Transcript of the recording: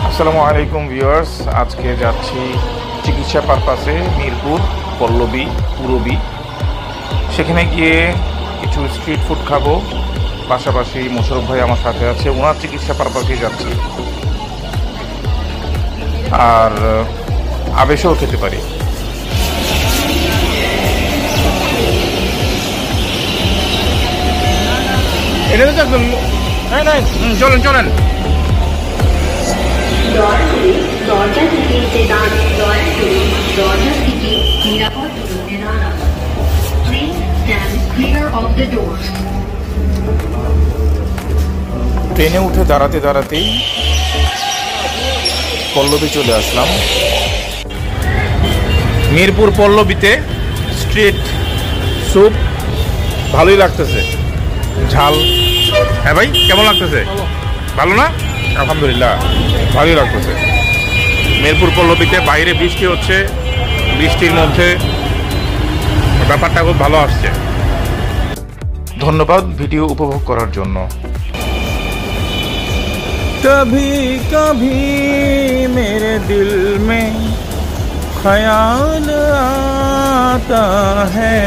আসসালামু আলাইকুম ভিউয়ার্স, আজকে যাচ্ছি চিকিৎসা পারপাসে মিরপুর পল্লবী পুরবী। সেখানে গিয়ে কিছু স্ট্রিট ফুড খাবো, পাশাপাশি মোশাররফ ভাই আমার সাথে আছে, ওনার চিকিৎসা পারপাসে যাচ্ছি, আর আবেশেও খেতে পারি। এটা তো একদম চলেন চলেন। দরজা থেকে দয়া করে দরজা থেকে নিরাপদ দূরত্বে দাঁড়ান। Please stand clear of the doors. ট্রেনে উঠে দাঁড়াতে দাঁড়াতেই পল্লবী চলে আসলাম। মিরপুর পল্লবীতে স্ট্রিট স্যুপ ভালোই লাগতেছে, ঝাল। হ্যাঁ ভাই, কেমন লাগতেছে? ভালো না? আলহামদুলিল্লাহ, ভালোই লাগতেছে। মিরপুর পল্লবীতে বাইরে বৃষ্টি হচ্ছে, বৃষ্টির মধ্যে ব্যাপারটা খুব ভালো আসছে। ধন্যবাদ ভিডিও উপভোগ করার জন্য। कभी कभी मेरे दिल में ख्याल आता है